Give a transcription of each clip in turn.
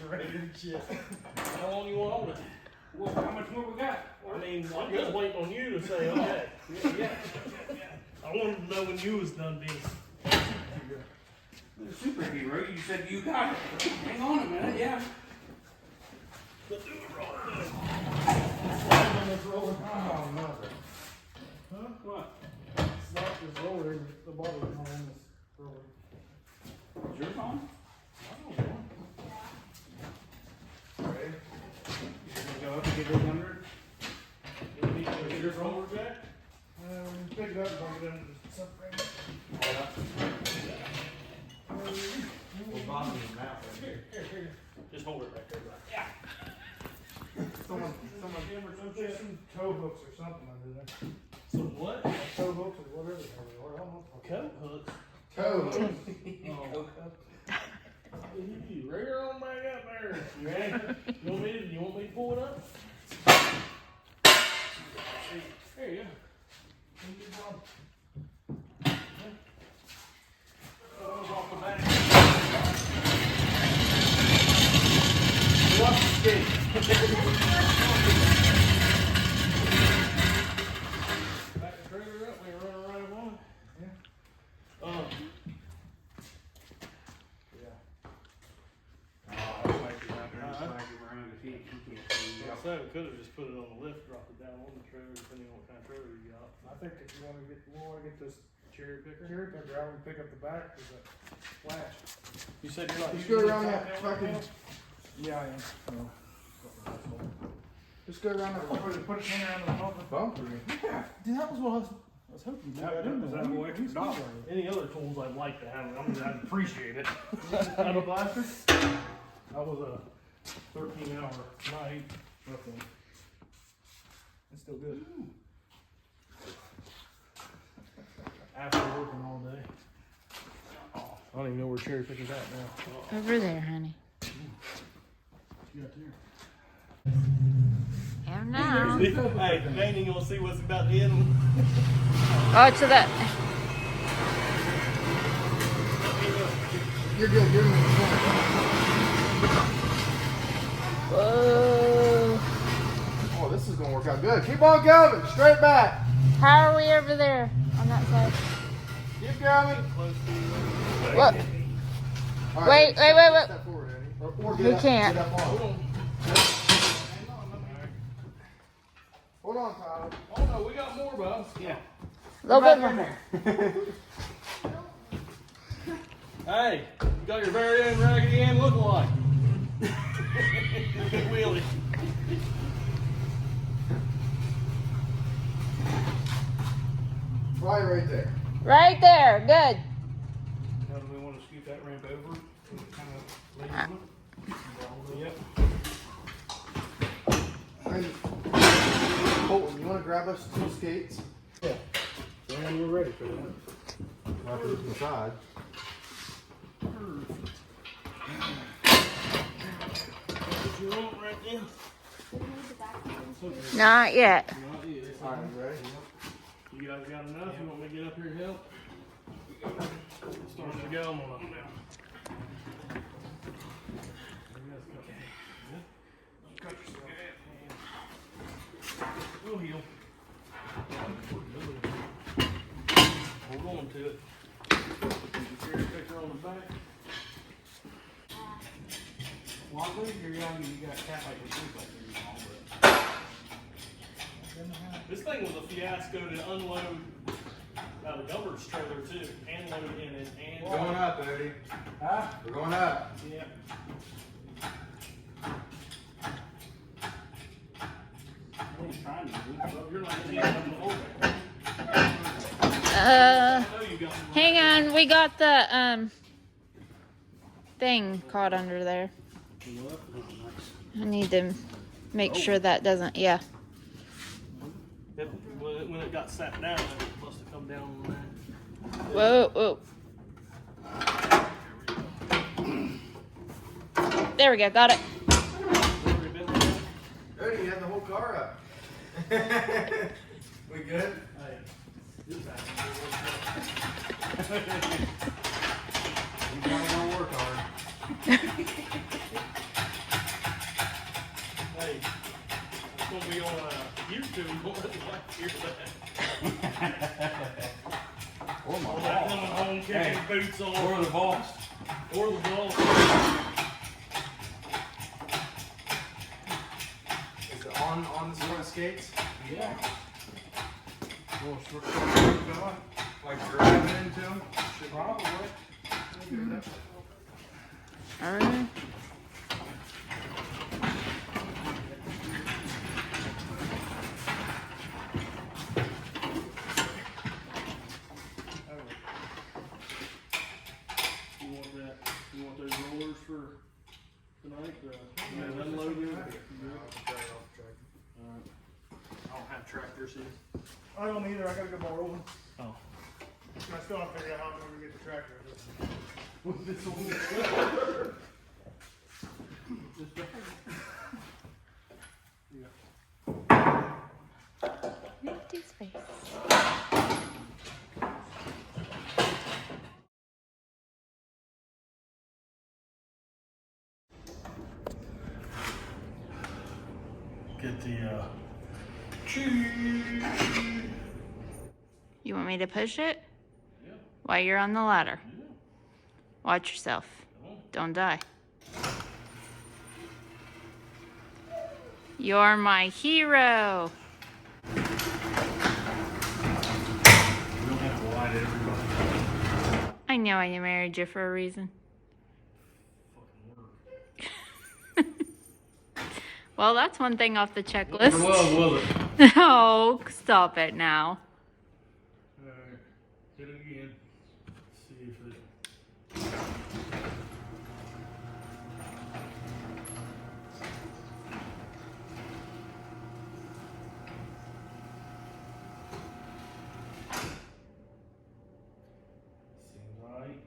refrigerator shit. How long you want to hold it? Well, how much more we got? I mean, I'm just waiting on you to say okay. Yeah. I wanted to know when you was done being The superhero, you said you got it. Hang on a minute, yeah. Let's do it wrong. Oh, nothing. Huh? What? Slap this roller, the bottom on this roller. Is yours on? Ready? You gonna go up and get this under it? You need to get your roller back? Pick it up, bump it into something. Well, bottom of the map right here. Just hold it right there. Yeah. Someone put some toe hooks or something under there. Some what? Toe hooks or whatever the hell they are. I don't know. Coat hooks. Toe hooks. You rear on back up there. You ready? You want me to pull it up? There you go. Off the back. Watch the skate. Back the trailer up, we run right along. Yeah. So we could have just put it on the lift, dropped it down on the trailer, depending on what kind of trailer you got. I think if you want to get this cherry picker out and pick up the back, there's a flash. You said you're not. Just go around that fucking. Yeah, I am. Just go around that. Put a hand around the bumper. Yeah, dude, that was what I was hoping you Is that any other tools I'd like to have? I'd appreciate it. Have a blaster? That was a 13-hour night. Okay. It's still good. After working all day. I don't even know where cherry picker's at now. Over there, honey. What you got there? Oh no. Hey, Jane, you want to see what's about the end? Oh, to that. You're good. You're good. Whoa. Oh, this is gonna work out good. Keep on going. Straight back. How are we over there on that side? Keep going. What? All Wait. Step forward, Eddie. Or He can't. Get up on. Hold on, Tyler. Oh no, we got more, Bob. Yeah. A little bit more. Hey, you got your very own Raggedy Ann lookalike. Big wheelie. Probably right there. Right there. Good. Now do we want to scoot that ramp over? Kind of lay on it? Yep. Colton, you want to grab us 2 skates? Yeah. When we're ready for that. After the side. What you want right there? Not yet. Not yet. All right, you ready? You guys got enough? You want me to get up here and help? Starting to go. I'm gonna. We'll heal. Hold on to it. Put your cherry picker on the back. Well, I believe you're young and you got cat like your shoes like you're small, but this thing was a fiasco to unload out of Gilbert's trailer too, and load in it, and We're going up, Eddie. Huh? We're going up. Yeah. What are you trying to do? Well, you're not getting it over. Uh, I know you got some. hang on. We got the thing caught under there. I need to make sure that doesn't. Yeah. When it got sat down, it must have come down on that. Whoa. There we go. Got it. Eddie, you had the whole car up. We good? Hey, this You gotta go work hard. gonna be on YouTube. We'll let the wife hear that. Or my All that coming home, kicking Hey. boots on. Or the boss. Or the ball. Is it on the front skates? Yeah. Little short fella? Like driving into them? Probably. Alright. You want those rollers for tonight? Unloading? Alright. I don't have tractor seats. I don't either, I gotta go borrow one. Oh. I still haven't figured out how I'm gonna get the tractor. This one. Look at his face. Get the You want me to push it? Yeah. While you're on the ladder. Yeah. Watch yourself. Come on. Don't die. You're my hero. We don't have to lie to everybody. I know I married you for a reason. Fucking work. Well, that's one thing off the Never checklist. was it? Oh, stop it now. Alright. Hit it again. See if it. Seems right.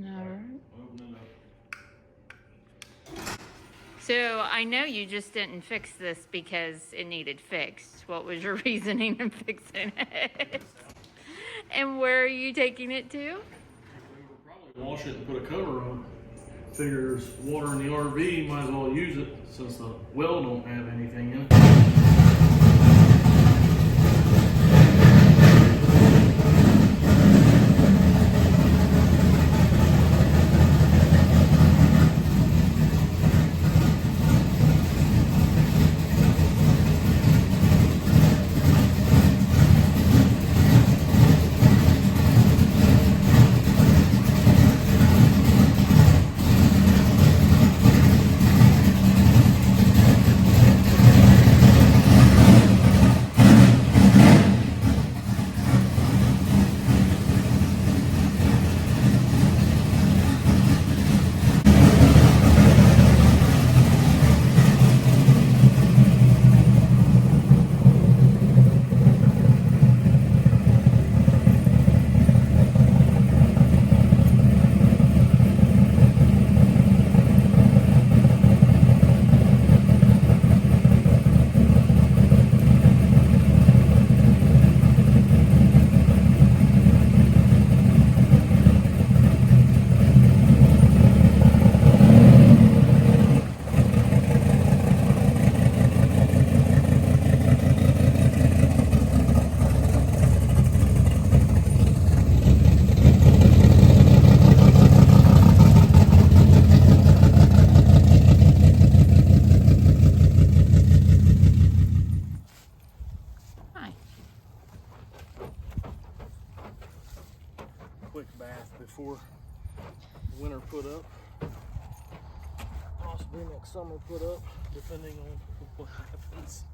Alright. Open it up. So I know you just didn't fix this because it needed fixed. What was your reasoning in fixing it? And where are you taking it to? We will probably wash it and put a cover on it. Figure there's water in the RV, might as well use it since the well don't have anything in it. Quick bath before winter put up. Possibly next summer put up, depending on what happens.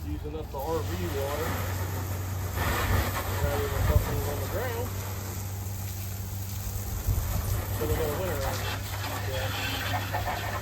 Using up the RV water rather than dumping it on the ground. For the whole winter. Yeah.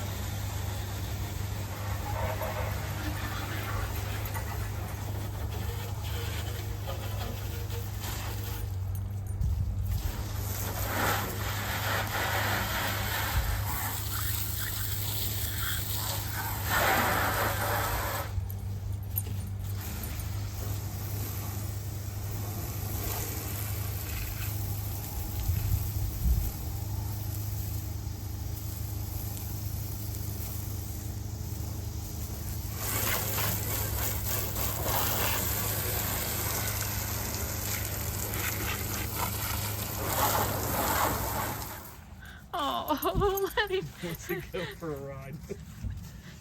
wants to go for a ride.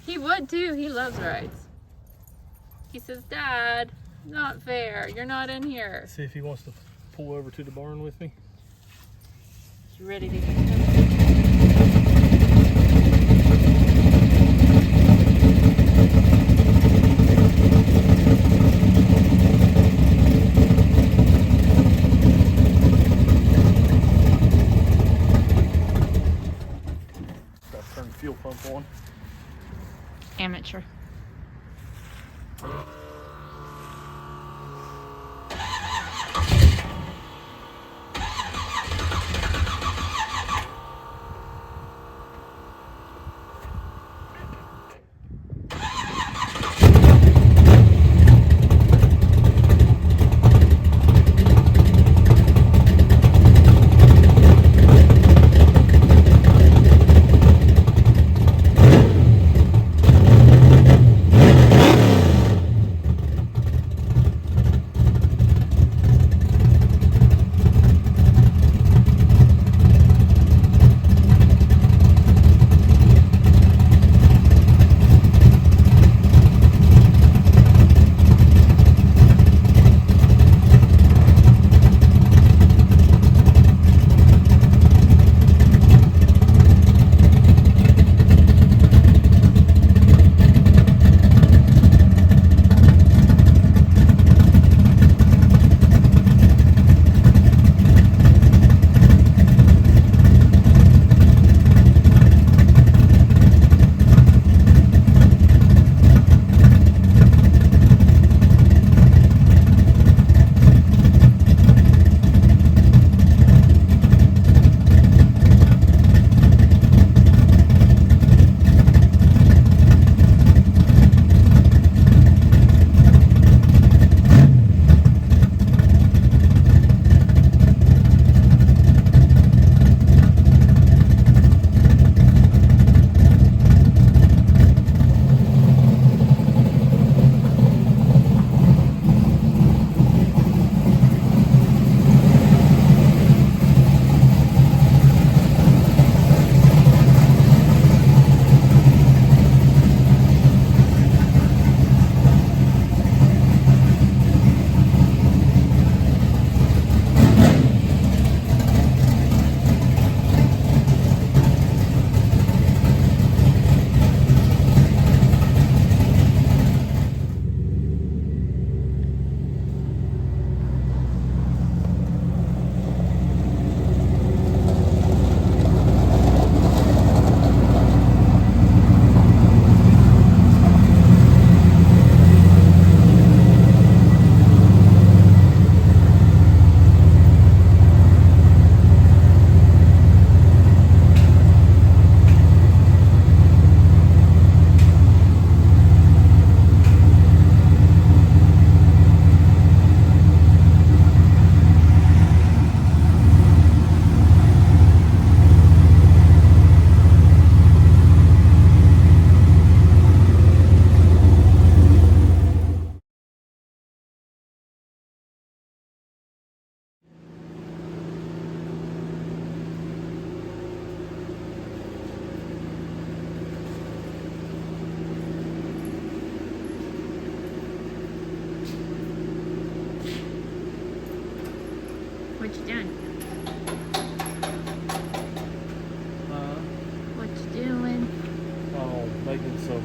He would too. He loves rides. He says, Dad, not fair. You're not in here. See if he wants to pull over to the barn with me. He's ready to go. Got to turn the fuel pump on. Amateur. What you doing? What you doing? Oh, making some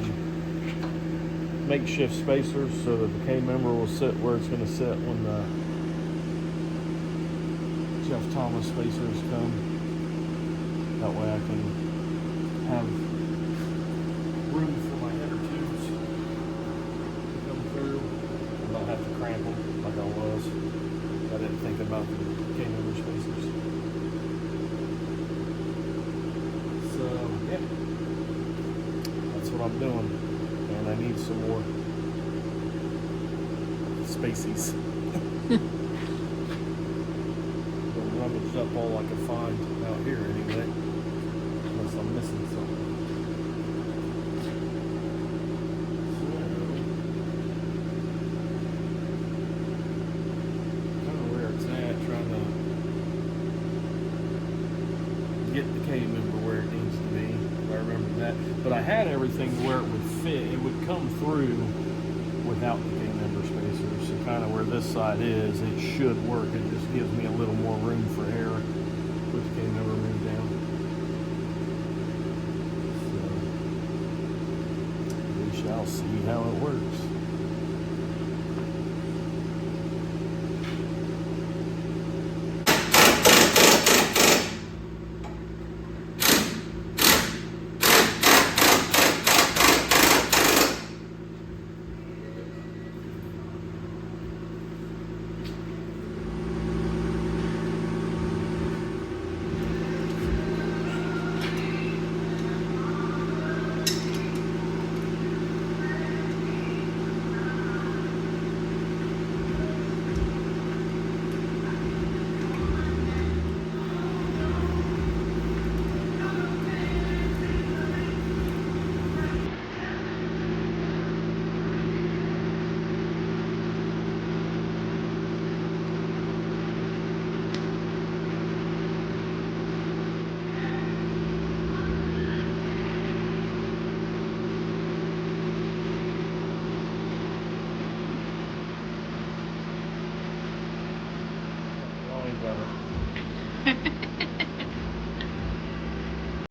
makeshift spacers so that the K member will sit where it's going to sit when the Jeff Thomas spacers come. That way I can have room for my header tubes to come through and not have to cramp them like I was. I didn't think about the K member spacers. So, yeah. That's what I'm doing. And I need some more spacies. Don't rummage up all I can find out here anyway. Unless I'm missing something. Get the K member where it needs to be. had everything where it would fit, it would come through without the K-member spacers. So kind of where this side is, it should work. It just gives me a little more room for air with the K-member moved down. So we shall see how it works.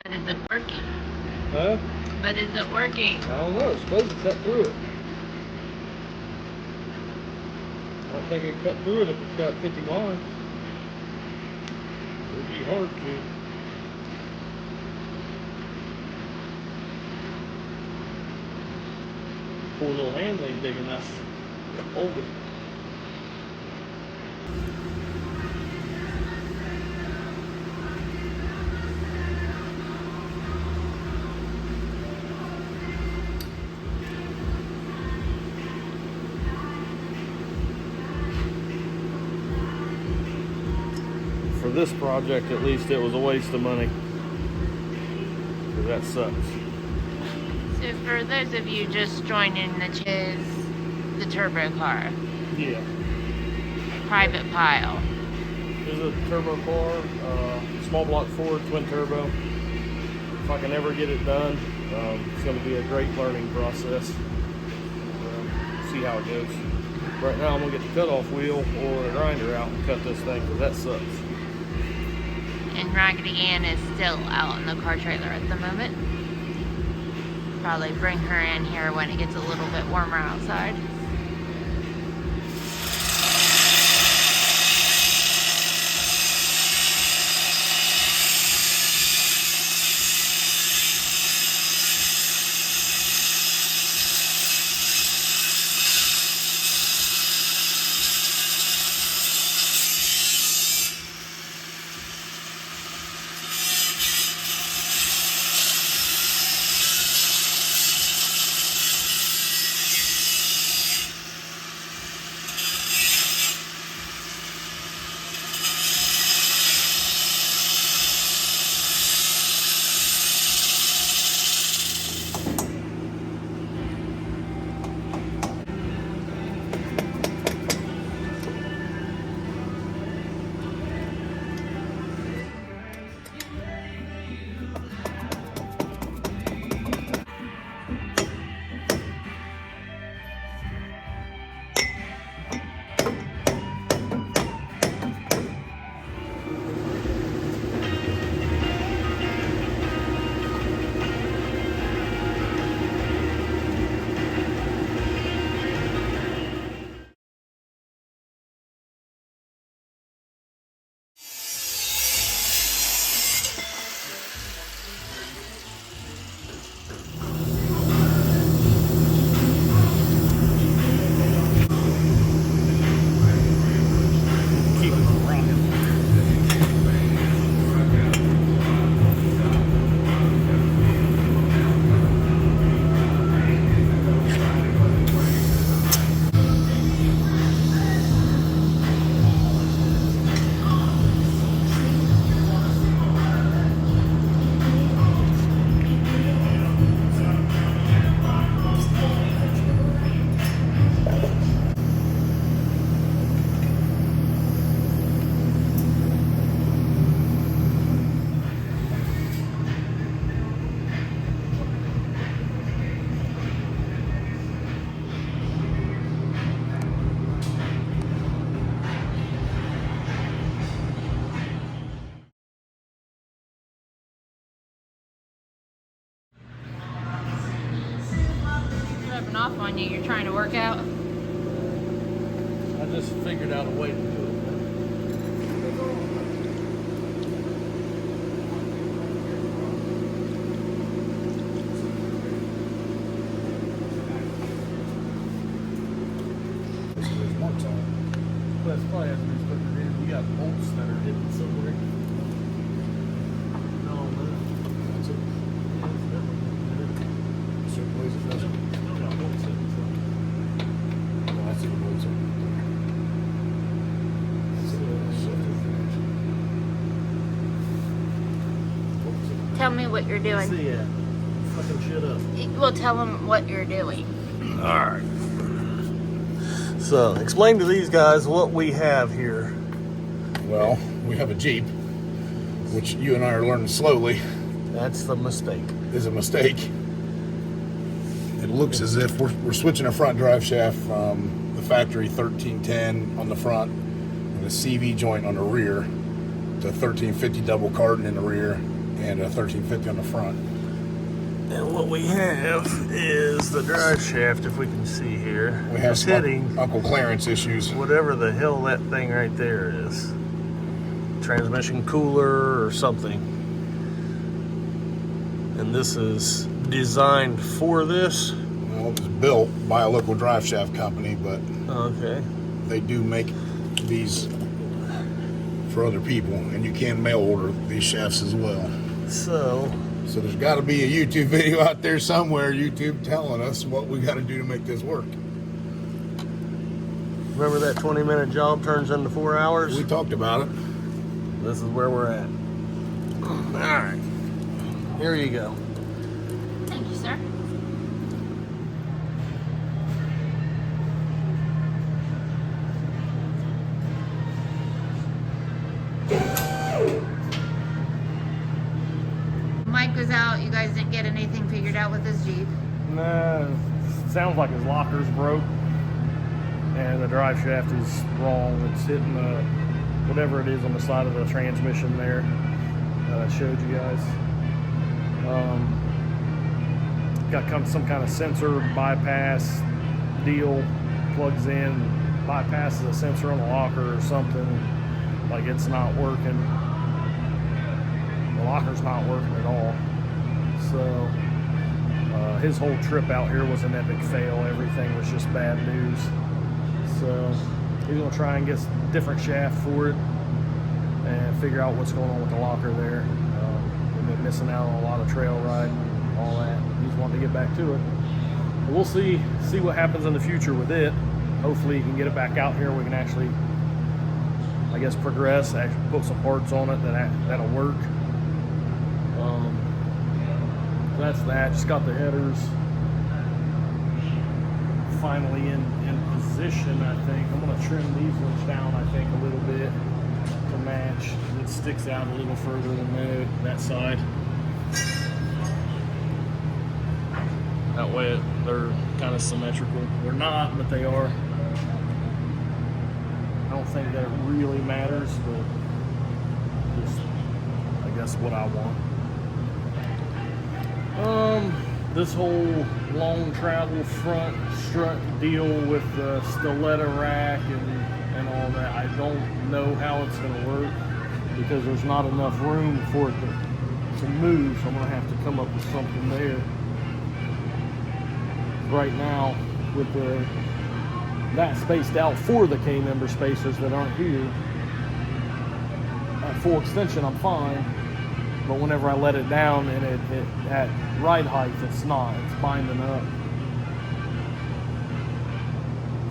But is it working? Huh? But is it working? I don't know. It's supposed to cut through it. I don't think it cut through it if it's got 50 lines. It'd be hard to. Poor little hands ain't big enough to hold it. For this project, at least, it was a waste of money. 'Cause that sucks. So for those of you just joining is the turbo car, Yeah. private Pyle. This is a turbo car, small block Ford, twin turbo. If I can ever get it done, it's going to be a great learning process. See how it goes. Right now, I'm going to get the cutoff wheel or the grinder out and cut this thing because that sucks. And Raggedy Ann is still out in the car trailer at the moment. Probably bring her in here when it gets a little bit warmer outside. popping off on you. You're trying to work out. I just figured out a way to do it. That's probably after he's putting it in. You got bolts that are hidden somewhere. No, that's it. Certain places doesn't. Yeah, bolts hidden. No, that's it. Bolts are. Tell me what you're doing. See ya. Fucking shit up. Well, tell them what you're doing. Alright. So, explain to these guys what we have here. Well, we have a Jeep, which you and I are learning slowly That's the mistake. is a mistake. It looks as if we're switching a front drive shaft from the factory 1310 on the front and a CV joint on the rear to 1350 double cardan in the rear and a 1350 on the front. And what we have is the drive shaft, if we can see here. We have It's some hitting Uncle Clarence issues. whatever the hell that thing right there is. Transmission cooler or something. And this is designed for this. Well, it was built by a local drive shaft company, but Okay. they do make these for other people, and you can mail order these shafts as well. So So there's got to be a YouTube video out there somewhere, YouTube telling us what we got to do to make this work. remember that 20-minute job turns into 4 hours? We talked about it. This is where we're at. Alright. Here you go. Thank you, sir. Mike was out. You guys didn't get anything figured out with his Jeep. Nah, sounds like his locker's broke. And the drive shaft is wrong. It's hitting the whatever it is on the side of the transmission there that I showed you guys. Got some kind of sensor bypass deal, plugs in, bypasses a sensor on the locker or something. Like it's not working. The locker's not working at all. So his whole trip out here was an epic fail. Everything was just bad news. So he's gonna try and get a different shaft for it and figure out what's going on with the locker there. We've been missing out on a lot of trail riding and all that. He's wanting to get back to it. But we'll see what happens in the future with it. Hopefully he can get it back out here. We can actually, I guess, progress, actually put some parts on it that'll work. That's that. Just got the headers finally in position, I think. I'm going to trim these ones down, I think, a little bit to match. It sticks out a little further than that side. That way they're kind of symmetrical. They're not, but they are. I don't think that it really matters, but just, I guess, what I want. This whole long travel front strut deal with the Stiletta rack and all that, I don't know how it's going to work because there's not enough room for it to move, so I'm going to have to come up with something there. Right now, with that spaced out for the K-member spacers that aren't here, at full extension I'm fine. But whenever I let it down and it at ride height, it's not. It's binding up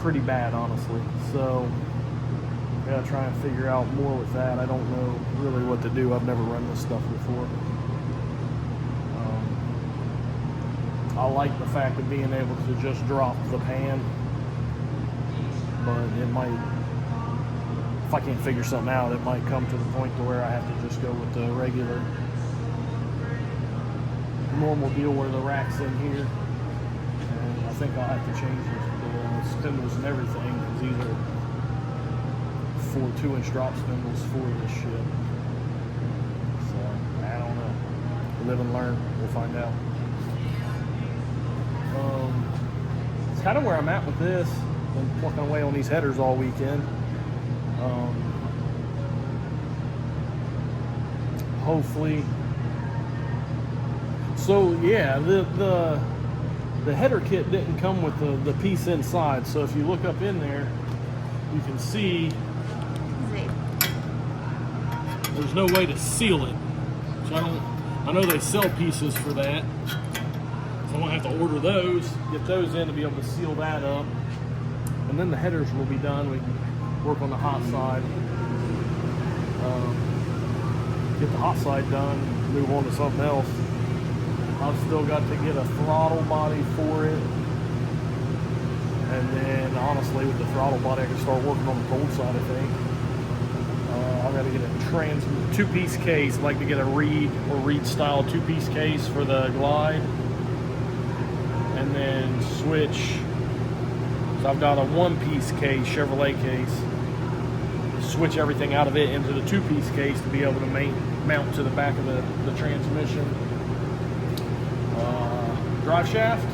pretty bad, honestly. So I gotta try and figure out more with that. I don't know really what to do. I've never run this stuff before. I like the fact of being able to just drop the pan, but it might, if I can't figure something out, it might come to the point to where I have to just go with the regular normal deal where the rack's in here, and I think I'll have to change the spindles and everything because these are 4 2-inch drop spindles for this shit. So I don't know. Live and learn. We'll find out. kind of where I'm at with this. Been plucking away on these headers all weekend. Hopefully. So yeah, the header kit didn't come with the piece inside. So if you look up in there, you can see there's no way to seal it. So I know they sell pieces for that. So I'm gonna have to order those, get those in to be able to seal that up. And then the headers will be done. We can work on the hot side. Get the hot side done, move on to something else. I've still got to get a throttle body for it. And then honestly, with the throttle body, I can start working on the cold side, I think. I've got to get a two-piece case. I'd like to get a Reed or Reed style two-piece case for the Glide. And then switch. So I've got a one-piece case, Chevrolet case. Switch everything out of it into the two-piece case to be able to mount to the back of the transmission. Drive shaft.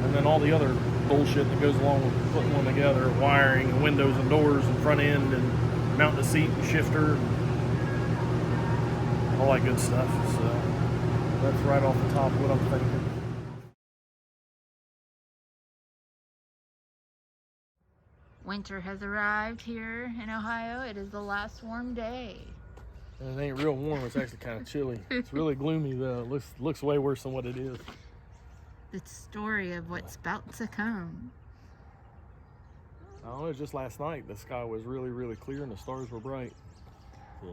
And then all the other bullshit that goes along with putting one together. Wiring, and windows and doors and front end, and mount the seat and shifter. All that good stuff. So that's right off the top of what I'm thinking. Winter has arrived here in Ohio. It is the last warm day. And it ain't real warm. It's actually kind of chilly. It's really gloomy though. It looks way worse than what it is. The story of what's about to come. I don't know. Just last night, the sky was really, really clear and the stars were bright. So.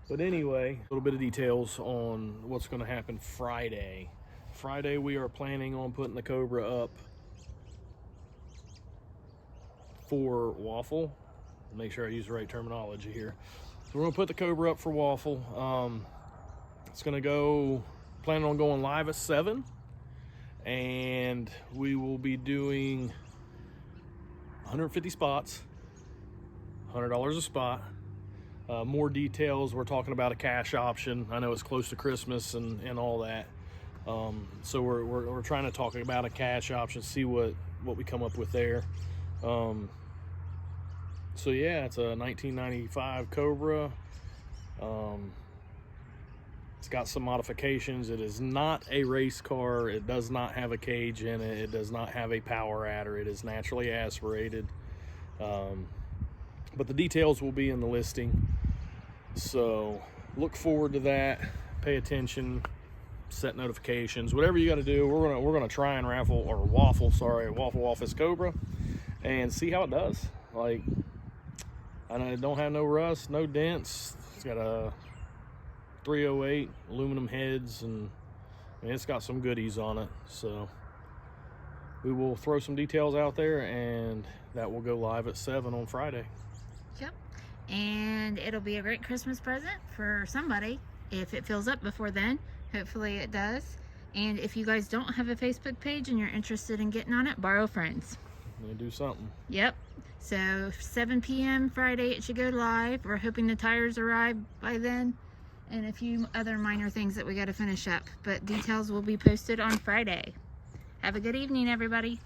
But anyway, a little bit of details on what's going to happen Friday. Friday, we are planning on putting the Cobra up for waffle. Make sure I use the right terminology here. So we're gonna put the Cobra up for waffle. It's gonna go, planning on going live at 7, and we will be doing 150 spots, $100 a spot. More details, we're talking about a cash option. I know it's close to Christmas and all that. So we're trying to talk about a cash option, see what we come up with there. So yeah, it's a 1995 Cobra. It's got some modifications. It is not a race car. It does not have a cage in it. It does not have a power adder. It is naturally aspirated. But the details will be in the listing. So look forward to that. Pay attention. Set notifications. Whatever you got to do. We're gonna try and waffle off this Cobra and see how it does. Like, I don't have no rust, no dents. It's got a 308 aluminum heads, and it's got some goodies on it. So we will throw some details out there, and that will go live at 7 on Friday. Yep. And it'll be a great Christmas present for somebody if it fills up before then. Hopefully it does. And if you guys don't have a Facebook page and you're interested in getting on it, borrow friends. They do something. Yep. So 7 p.m. Friday it should go live. We're hoping the tires arrive by then, and a few other minor things that we got to finish up. But details will be posted on Friday. Have a good evening, everybody.